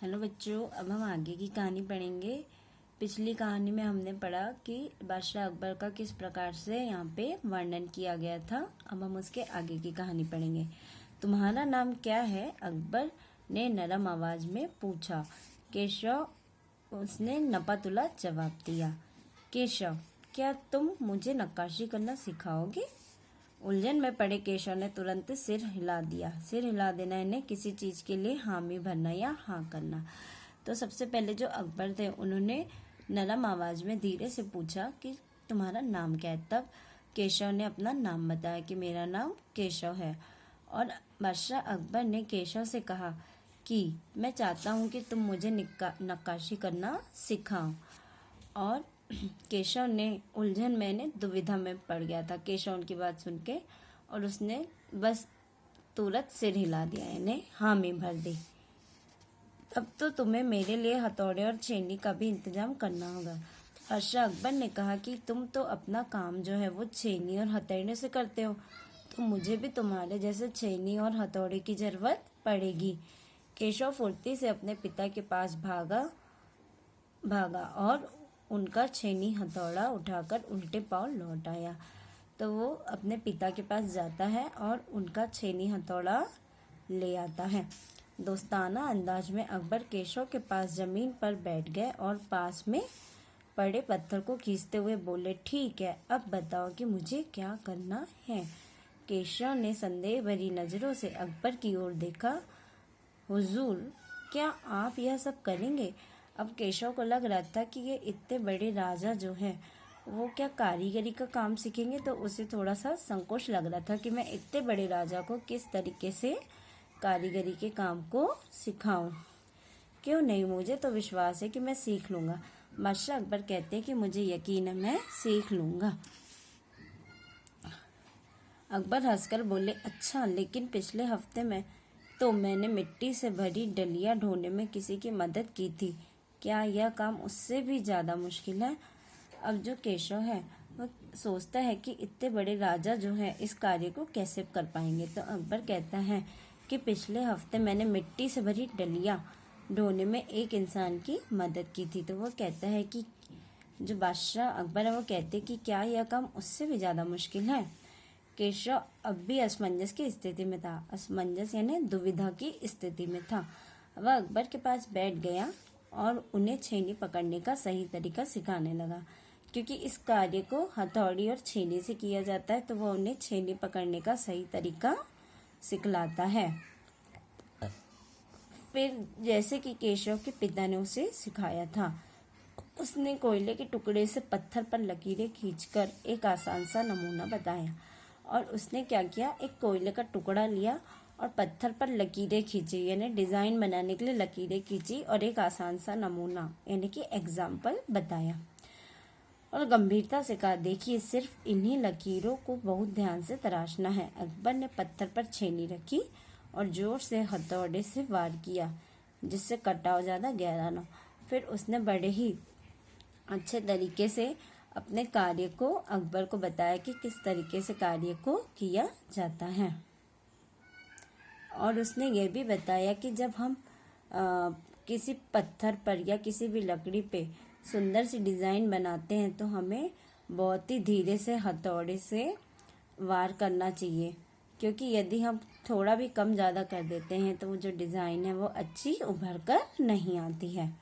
Hello बच्चों, अब हम आगे की कहानी पढ़ेंगे। पिछली कहानी में हमने पढ़ा कि बादशाह अकबर का किस प्रकार से यहाँ पे वर्णन किया गया था। अब हम उसके आगे की कहानी पढ़ेंगे। तुम्हारा नाम क्या है? अकबर ने नरम आवाज में पूछा। केशव, उसने नपातुला जवाब दिया। केशव, क्या तुम मुझे नक्काशी करना सिखाओगे? उलझन में पड़े केशव ने तुरंत सिर हिला दिया। सिर हिला देना इन्हें किसी चीज के लिए हामी भरना या हाँ करना। तो सबसे पहले जो अकबर थे उन्होंने नरम आवाज में धीरे से पूछा कि तुम्हारा नाम क्या है। तब केशव ने अपना नाम बताया कि मेरा नाम केशव है। और बादशाह अकबर ने केशव से कहा कि मैं चाहता हूँ कि तुम मुझे नक्काशी करना सिखाओ। और केशव ने उलझन में दुविधा में पड़ गया था केशव उनकी बात सुन के, और उसने बस तुरंत सिर हिला दिया, इन्हें हामी भर दी। अब तो तुम्हें मेरे लिए हथौड़े और छेनी का भी इंतजाम करना होगा। बादशाह अकबर ने कहा कि तुम तो अपना काम जो है वो छेनी और हथौड़े से करते हो, तो मुझे भी तुम्हारे जैसे छेनी और हथौड़े की जरूरत पड़ेगी। केशव फुर्ती से अपने पिता के पास भागा और उनका छेनी हथौड़ा उठाकर उल्टे पांव लौट आया। तो वो अपने पिता के पास जाता है और उनका छेनी हथौड़ा ले आता है। दोस्ताना अंदाज में अकबर केशव के पास जमीन पर बैठ गए और पास में पड़े पत्थर को खींचते हुए बोले, ठीक है, अब बताओ कि मुझे क्या करना है। केशव ने संदेह भरी नजरों से अकबर की ओर देखा। हुजूर, क्या आप यह सब करेंगे? अब केशव को लग रहा था कि ये इतने बड़े राजा जो हैं वो क्या कारीगरी का काम सीखेंगे, तो उसे थोड़ा सा संकोच लग रहा था कि मैं इतने बड़े राजा को किस तरीके से कारीगरी के काम को सिखाऊं। क्यों नहीं, मुझे तो विश्वास है कि मैं सीख लूंगा। बादशाह अकबर कहते हैं कि मुझे यकीन है, मैं सीख लूंगा। अकबर हंसकर बोले, अच्छा, लेकिन पिछले हफ्ते में तो मैंने मिट्टी से भरी डलिया ढोने में किसी की मदद की थी। क्या यह काम उससे भी ज्यादा मुश्किल है? अब जो केशव है वो सोचता है कि इतने बड़े राजा जो है इस कार्य को कैसे कर पाएंगे। तो अकबर कहता है कि पिछले हफ्ते मैंने मिट्टी से भरी डलिया ढोने में एक इंसान की मदद की थी। तो वो कहता है कि जो बादशाह अकबर है वो कहते कि क्या यह काम उससे भी ज्यादा मुश्किल है? केशव अब भी असमंजस की स्थिति में था। असमंजस यानी दुविधा की स्थिति में था। वह अकबर के पास बैठ गया और उन्हें छेनी पकड़ने का सही तरीका सिखाने लगा। क्योंकि इस कार्य को हथौड़ी और छेनी से किया जाता है, तो वह उन्हें छेनी पकड़ने का सही तरीका सिखलाता है। फिर जैसे कि केशव के पिता ने उसे सिखाया था, उसने कोयले के टुकड़े से पत्थर पर लकीरें खींचकर एक आसान सा नमूना बताया। और उसने क्या किया, एक कोयले का टुकड़ा लिया और पत्थर पर लकीरें खींची, यानी डिजाइन बनाने के लिए लकीरें खींची, और एक आसान सा नमूना यानी कि एग्जाम्पल बताया। और गंभीरता से कहा, देखिए, सिर्फ इन्हीं लकीरों को बहुत ध्यान से तराशना है। अकबर ने पत्थर पर छेनी रखी और जोर से हथौड़े से वार किया, जिससे कटाव ज्यादा गहरा न हो। फिर उसने बड़े ही अच्छे तरीके से अपने कार्य को अकबर को बताया कि किस तरीके से कार्य को किया जाता है। और उसने ये भी बताया कि जब हम किसी पत्थर पर या किसी भी लकड़ी पे सुंदर सी डिजाइन बनाते हैं तो हमें बहुत ही धीरे से हथौड़े से वार करना चाहिए, क्योंकि यदि हम थोड़ा भी कम ज़्यादा कर देते हैं तो वो जो डिज़ाइन है वो अच्छी उभर कर नहीं आती है।